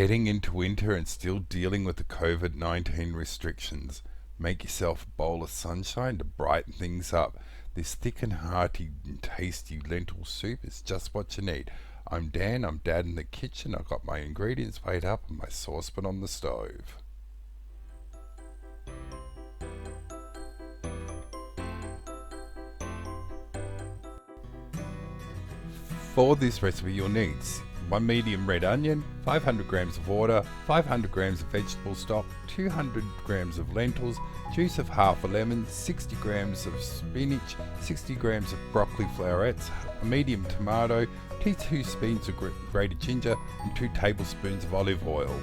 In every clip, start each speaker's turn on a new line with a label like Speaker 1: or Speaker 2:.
Speaker 1: Heading into winter and still dealing with the COVID-19 restrictions. Make yourself a bowl of sunshine to brighten things up. This thick and hearty and tasty lentil soup is just what you need. I'm Dan, I'm Dad in the kitchen. I've got my ingredients weighed up and my saucepan on the stove. For this recipe you'll need 1 medium red onion, 500 grams of water, 500 grams of vegetable stock, 200 grams of lentils, juice of half a lemon, 60 grams of spinach, 60 grams of broccoli florets, a medium tomato, 2 teaspoons of grated ginger and 2 tablespoons of olive oil.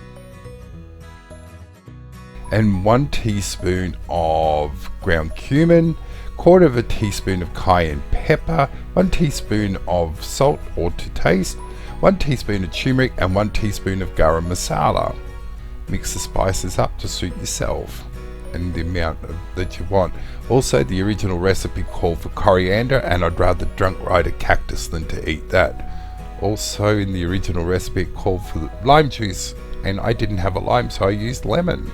Speaker 1: And 1 teaspoon of ground cumin, 1/4 teaspoon of cayenne pepper, 1 teaspoon of salt or to taste, 1 teaspoon of turmeric and 1 teaspoon of garam masala. Mix the spices up to suit yourself and the amount that you want. Also, the original recipe called for coriander, and I'd rather drunk ride a cactus than to eat that. Also, in the original recipe it called for lime juice, and I didn't have a lime, so I used lemon.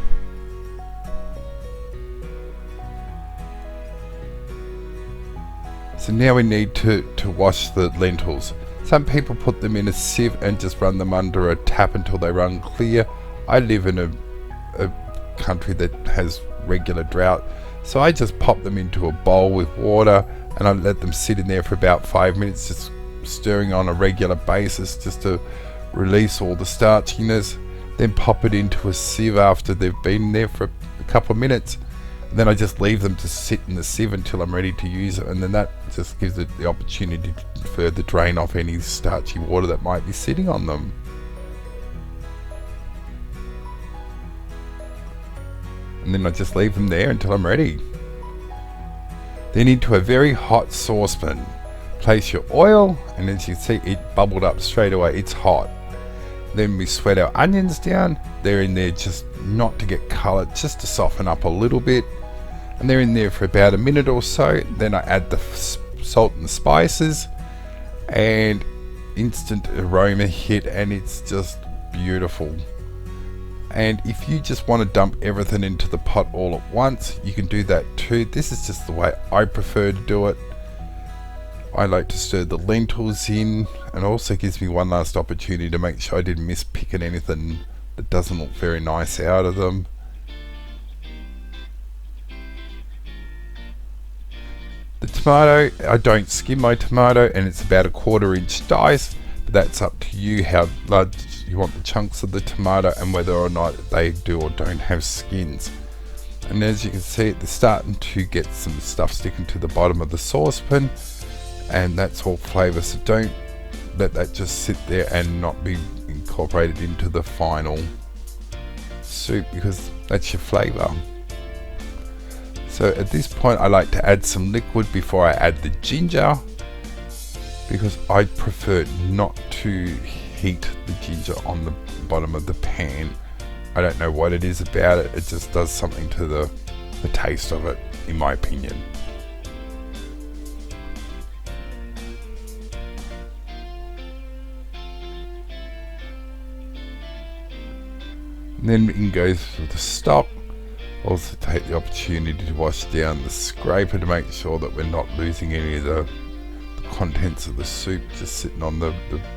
Speaker 1: So now we need to wash the lentils. Some people put them in a sieve and just run them under a tap until they run clear. I live in a country that has regular drought, so I just pop them into a bowl with water and I let them sit in there for about 5 minutes, just stirring on a regular basis just to release all the starchiness. Then pop it into a sieve after they've been there for a couple of minutes. And then I just leave them to sit in the sieve until I'm ready to use it, and then that just gives it the opportunity to further drain off any starchy water that might be sitting on them. And then I just leave them there until I'm ready. Then into a very hot saucepan, place your oil, and as you can see it bubbled up straight away, it's hot. Then we sweat our onions down. They're in there just not to get colour, just to soften up a little bit. And they're in there for about a minute or so. Then I add the salt and spices, and instant aroma hit, and it's just beautiful. And if you just want to dump everything into the pot all at once, you can do that too. This is just the way I prefer to do it. I like to stir the lentils in, and also gives me one last opportunity to make sure I didn't miss picking anything that doesn't look very nice out of them. The tomato, I don't skim my tomato, and it's about a 1/4 inch dice, but that's up to you how large you want the chunks of the tomato and whether or not they do or don't have skins. And as you can see, they're starting to get some stuff sticking to the bottom of the saucepan, and that's all flavour, so don't let that just sit there and not be incorporated into the final soup, because that's your flavour. So at this point I like to add some liquid before I add the ginger, because I prefer not to heat the ginger on the bottom of the pan. I don't know what it is about it, it just does something to the taste of it, in my opinion. And then in goes the stock. Also take the opportunity to wash down the scraper to make sure that we're not losing any of the contents of the soup just sitting on the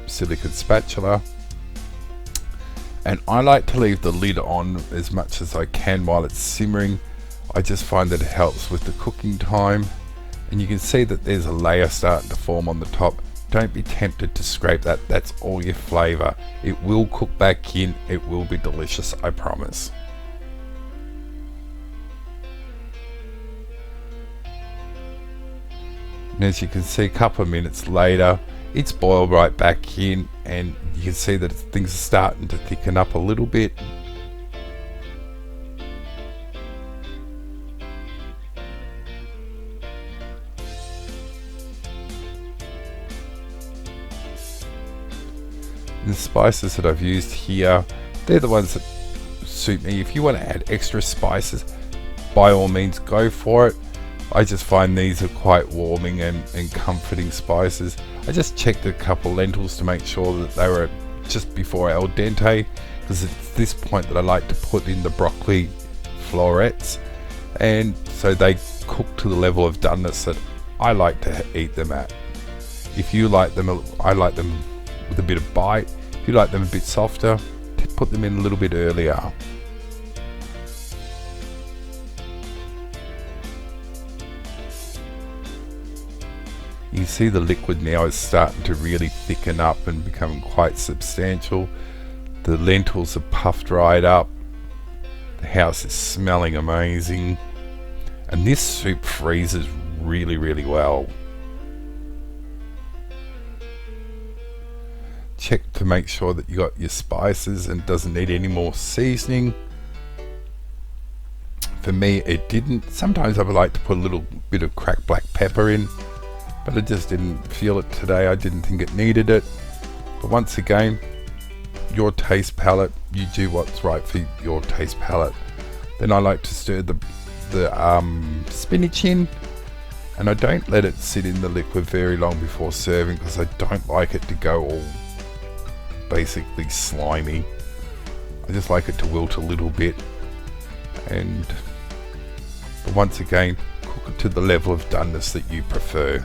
Speaker 1: silicone spatula. And I like to leave the lid on as much as I can while it's simmering. I just find that it helps with the cooking time. And you can see that there's a layer starting to form on the top. Don't be tempted to scrape that, that's all your flavour. It will cook back in, it will be delicious, I promise. And as you can see, a couple of minutes later, it's boiled right back in, and you can see that things are starting to thicken up a little bit. The spices that I've used here, they're the ones that suit me. If you want to add extra spices, by all means go for it. I just find these are quite warming and comforting spices. I just checked a couple lentils to make sure that they were just before al dente. because it's this point that I like to put in the broccoli florets, and so they cook to the level of doneness that I like to eat them at. If you like them, I like them with a bit of bite. If you like them a bit softer, put them in a little bit earlier. You can see the liquid now is starting to really thicken up and become quite substantial. The lentils are puffed right up. The house is smelling amazing. And this soup freezes really, really well. Check to make sure that you got your spices and doesn't need any more seasoning. For me, it didn't. Sometimes I would like to put a little bit of cracked black pepper in, but I just didn't feel it today. I didn't think it needed it. But once again, your taste palette, you do what's right for your taste palette. Then I like to stir the spinach in, and I don't let it sit in the liquid very long before serving, because I don't like it to go all basically slimy. I just like it to wilt a little bit, but once again, cook it to the level of doneness that you prefer.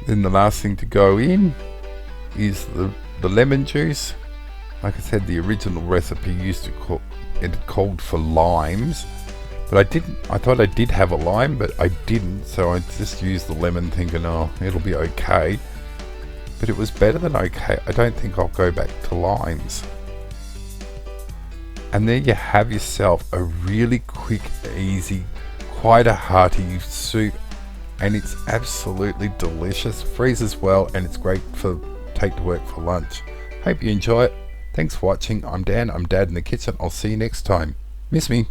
Speaker 1: Then the last thing to go in is the lemon juice. Like I said, the original recipe used to cook, it called for limes, but I thought I did have a lime, but I didn't, so I just used the lemon thinking, oh, it'll be okay. But it was better than okay. I don't think I'll go back to limes. And there you have yourself a really quick, easy, quite a hearty soup, and it's absolutely delicious, freezes well, and it's great for take to work for lunch. Hope you enjoy it. Thanks for watching. I'm Dan, I'm Dad in the Kitchen. I'll see you next time. Miss me?